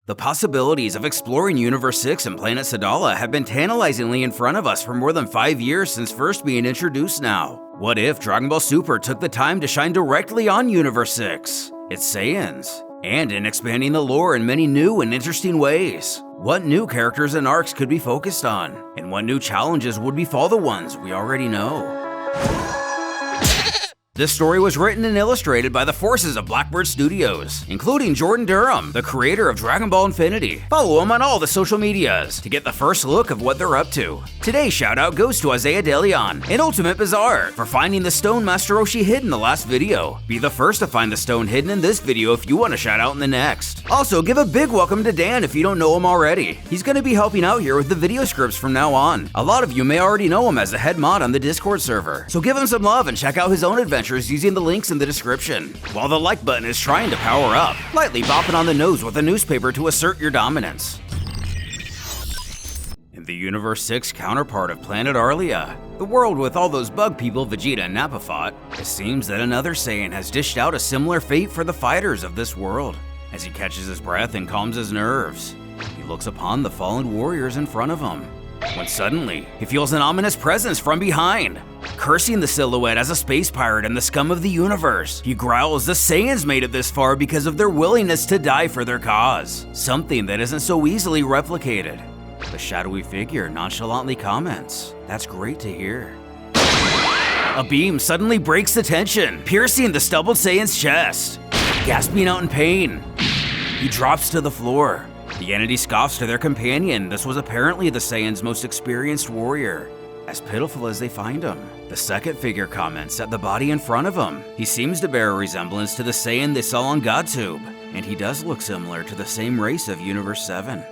The possibilities of exploring Universe 6 and Planet Sadala have been tantalizingly in front of us for more than 5 years since first being introduced now. What if Dragon Ball Super took the time to shine directly on Universe 6, its Saiyans, and in expanding the lore in many new and interesting ways? What new characters and arcs could be focused on, and what new challenges would befall the ones we already know? This story was written and illustrated by the forces of Blackbird Studios, including Jordan Durham, the creator of Dragon Ball Infinity. Follow him on all the social medias to get the first look of what they're up to. Today's shoutout goes to Isaiah DeLeon and Ultimate Bazaar for finding the stone Master Roshi hid in the last video. Be the first to find the stone hidden in this video if you want a shout out in the next. Also, give a big welcome to Dan if you don't know him already. He's going to be helping out here with the video scripts from now on. A lot of you may already know him as the head mod on the Discord server, so give him some love and check out his own adventures using the links in the description. While the like button is trying to power up, lightly bopping on the nose with a newspaper to assert your dominance. In the Universe 6 counterpart of Planet Arlia, the world with all those bug people Vegeta and Nappa fought, it seems that another Saiyan has dished out a similar fate for the fighters of this world. As he catches his breath and calms his nerves, he looks upon the fallen warriors in front of him, when suddenly, he feels an ominous presence from behind. Cursing the silhouette as a space pirate and the scum of the universe, he growls the Saiyans made it this far because of their willingness to die for their cause, something that isn't so easily replicated. The shadowy figure nonchalantly comments, "That's great to hear." A beam suddenly breaks the tension, piercing the stubbled Saiyan's chest. Gasping out in pain, he drops to the floor. The entity scoffs to their companion. This was apparently the Saiyan's most experienced warrior, as pitiful as they find him. The second figure comments at the body in front of him. He seems to bear a resemblance to the Saiyan they saw on GodTube, and he does look similar to the same race of Universe 7,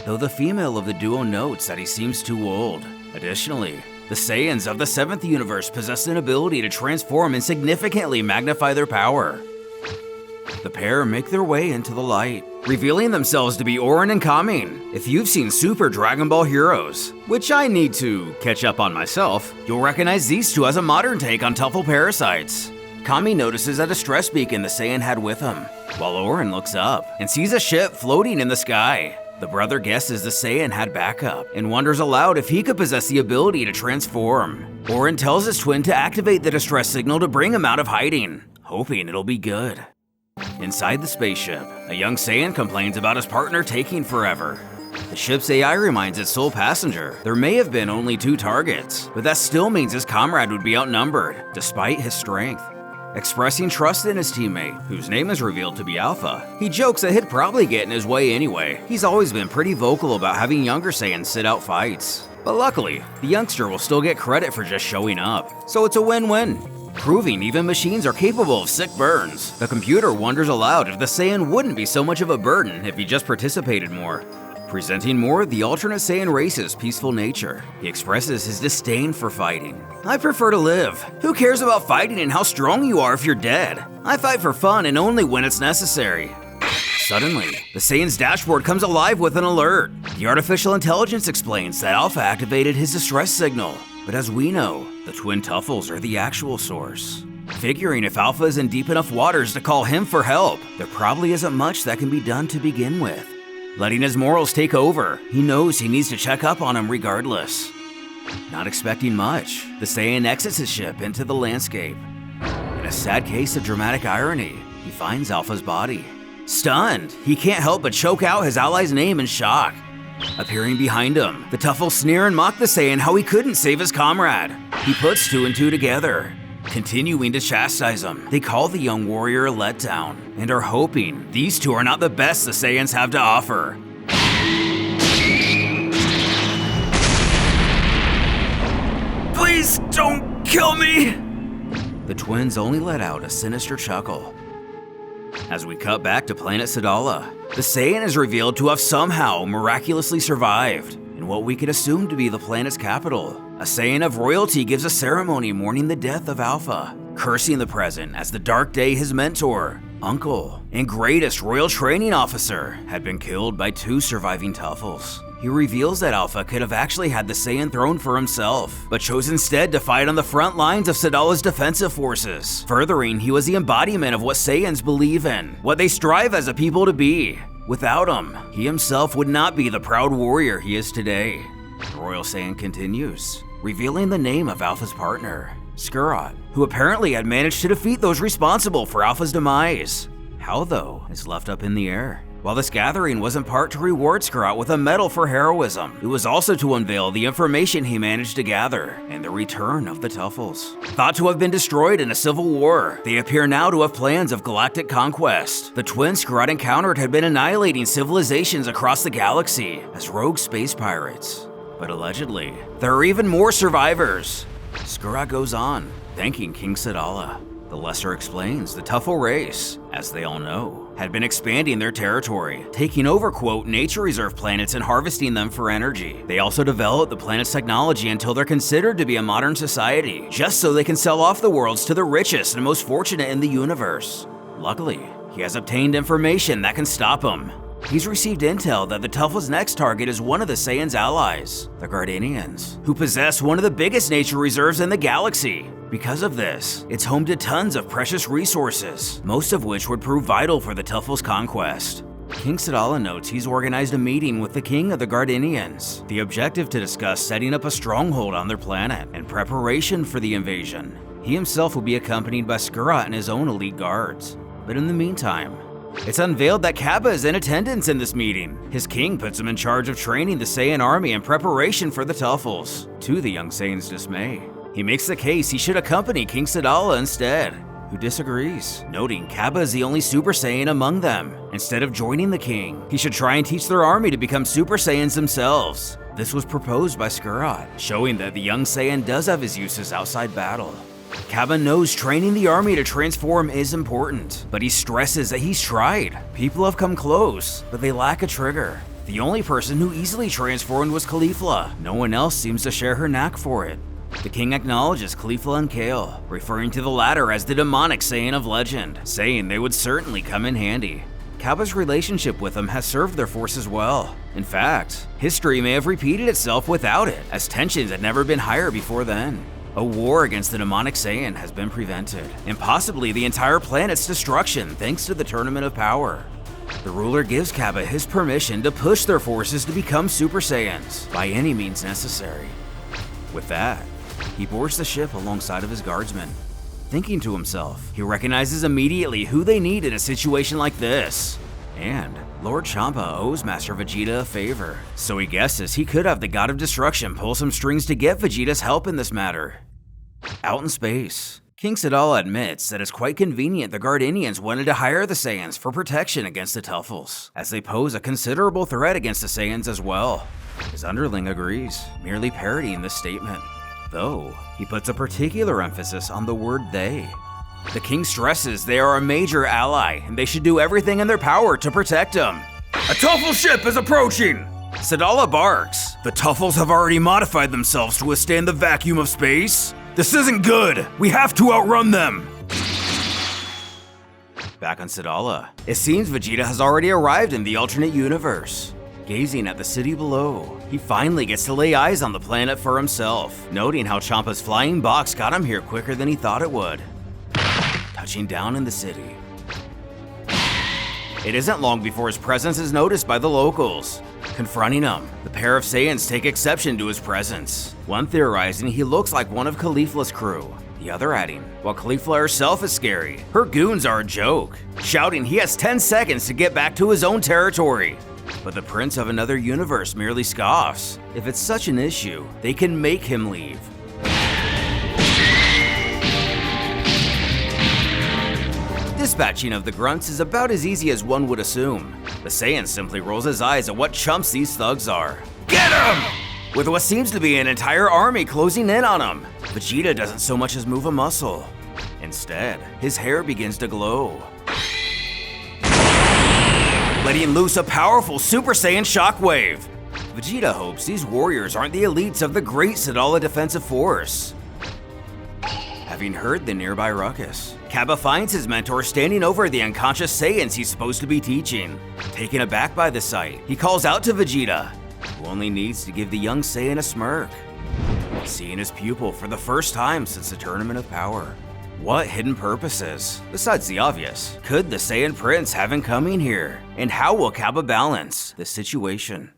though the female of the duo notes that he seems too old. Additionally, the Saiyans of the 7th universe possess an ability to transform and significantly magnify their power. The pair make their way into the light, revealing themselves to be Orin and Kami. If you've seen Super Dragon Ball Heroes, which I need to catch up on myself, you'll recognize these two as a modern take on Tuffle parasites. Kami notices a distress beacon the Saiyan had with him, while Orin looks up and sees a ship floating in the sky. The brother guesses the Saiyan had backup and wonders aloud if he could possess the ability to transform. Orin tells his twin to activate the distress signal to bring him out of hiding, hoping it'll be good. Inside the spaceship, a young Saiyan complains about his partner taking forever. The ship's AI reminds its sole passenger there may have been only 2 targets, but that still means his comrade would be outnumbered, despite his strength. Expressing trust in his teammate, whose name is revealed to be Alpha, he jokes that he'd probably get in his way anyway. He's always been pretty vocal about having younger Saiyans sit out fights. But luckily, the youngster will still get credit for just showing up, so it's a win-win. Proving even machines are capable of sick burns, the computer wonders aloud if the Saiyan wouldn't be so much of a burden if he just participated more. Presenting more of the alternate Saiyan race's peaceful nature, he expresses his disdain for fighting. "I prefer to live. Who cares about fighting and how strong you are if you're dead? I fight for fun and only when it's necessary." Suddenly, the Saiyan's dashboard comes alive with an alert. The artificial intelligence explains that Alpha activated his distress signal. But as we know, the twin Tuffles are the actual source. Figuring if Alpha is in deep enough waters to call him for help, there probably isn't much that can be done to begin with. Letting his morals take over, he knows he needs to check up on him regardless. Not expecting much, the Saiyan exits his ship into the landscape. In a sad case of dramatic irony, he finds Alpha's body. Stunned, he can't help but choke out his ally's name in shock. Appearing behind him, the Tuffles sneer and mock the Saiyan how he couldn't save his comrade. He puts 2 and 2 together. Continuing to chastise him, they call the young warrior a letdown, and are hoping these two are not the best the Saiyans have to offer. "Please don't kill me!" The twins only let out a sinister chuckle. As we cut back to Planet Sadala, the Saiyan is revealed to have somehow miraculously survived in what we could assume to be the planet's capital. A Saiyan of royalty gives a ceremony mourning the death of Alpha, cursing the present as the dark day his mentor, uncle, and greatest royal training officer had been killed by 2 surviving Tuffles. He reveals that Alpha could have actually had the Saiyan throne for himself, but chose instead to fight on the front lines of Sadala's defensive forces, furthering he was the embodiment of what Saiyans believe in, what they strive as a people to be. Without him, he himself would not be the proud warrior he is today. The Royal Saiyan continues, revealing the name of Alpha's partner, Skurrat, who apparently had managed to defeat those responsible for Alpha's demise. How, though, is left up in the air. While this gathering was in part to reward Skurrat with a medal for heroism, it was also to unveil the information he managed to gather and the return of the Tuffles. Thought to have been destroyed in a civil war, they appear now to have plans of galactic conquest. The twins Skurrat encountered had been annihilating civilizations across the galaxy as rogue space pirates. But allegedly, there are even more survivors. Skurrat goes on, thanking King Sadala. The Lesser explains the Tuffle race, as they all know, had been expanding their territory, taking over, quote, nature reserve planets and harvesting them for energy. They also developed the planet's technology until they're considered to be a modern society, just so they can sell off the worlds to the richest and most fortunate in the universe. Luckily, he has obtained information that can stop him. He's received intel that the Tuffle's next target is one of the Saiyan's allies, the Gardenians, who possess one of the biggest nature reserves in the galaxy. Because of this, it's home to tons of precious resources, most of which would prove vital for the Tuffle's conquest. King Sadala notes he's organized a meeting with the king of the Gardenians, the objective to discuss setting up a stronghold on their planet in preparation for the invasion. He himself will be accompanied by Skurrat and his own elite guards. But in the meantime, it's unveiled that Kappa is in attendance in this meeting. His king puts him in charge of training the Saiyan army in preparation for the Tuffles, to the young Saiyan's dismay. He makes the case he should accompany King Sadala instead, who disagrees, noting Kappa is the only Super Saiyan among them. Instead of joining the king, he should try and teach their army to become Super Saiyans themselves. This was proposed by Skurrat, showing that the young Saiyan does have his uses outside battle. Kappa knows training the army to transform is important, but he stresses that he's tried. People have come close, but they lack a trigger. The only person who easily transformed was Caulifla. No one else seems to share her knack for it. The king acknowledges Caulifla and Kale, referring to the latter as the demonic Saiyan of legend, saying they would certainly come in handy. Kappa's relationship with them has served their forces well. In fact, history may have repeated itself without it, as tensions had never been higher before then. A war against the demonic Saiyan has been prevented, and possibly the entire planet's destruction thanks to the Tournament of Power. The ruler gives Kappa his permission to push their forces to become Super Saiyans by any means necessary. With that, he boards the ship alongside of his guardsmen. Thinking to himself, he recognizes immediately who they need in a situation like this. And Lord Champa owes Master Vegeta a favor, so he guesses he could have the God of Destruction pull some strings to get Vegeta's help in this matter. Out in space, King Sadala admits that it's quite convenient the Gardenians wanted to hire the Saiyans for protection against the Tuffles, as they pose a considerable threat against the Saiyans as well. His underling agrees, merely parodying this statement, though he puts a particular emphasis on the word they. The king stresses they are a major ally and they should do everything in their power to protect him. A Tuffle ship is approaching! Sadala barks. The Tuffles have already modified themselves to withstand the vacuum of space. This isn't good. We have to outrun them. Back on Sadala, it seems Vegeta has already arrived in the alternate universe. Gazing at the city below, he finally gets to lay eyes on the planet for himself, noting how Champa's flying box got him here quicker than he thought it would. Touching down in the city. It isn't long before his presence is noticed by the locals. Confronting him, the pair of Saiyans take exception to his presence, one theorizing he looks like one of Caulifla's crew, the other adding, while Caulifla herself is scary, her goons are a joke, shouting he has 10 seconds to get back to his own territory. But the Prince of Another Universe merely scoffs. If it's such an issue, they can make him leave. Dispatching of the grunts is about as easy as one would assume. The Saiyan simply rolls his eyes at what chumps these thugs are. Get him! With what seems to be an entire army closing in on him, Vegeta doesn't so much as move a muscle. Instead, his hair begins to glow, letting loose a powerful Super Saiyan shockwave. Vegeta hopes these warriors aren't the elites of the great Sadala defensive force. Having heard the nearby ruckus, Kappa finds his mentor standing over the unconscious Saiyans he's supposed to be teaching. Taken aback by the sight, he calls out to Vegeta, who only needs to give the young Saiyan a smirk. Seeing his pupil for the first time since the Tournament of Power, What hidden purposes, besides the obvious, could the Saiyan Prince have in coming here? And how will Kappa balance the situation?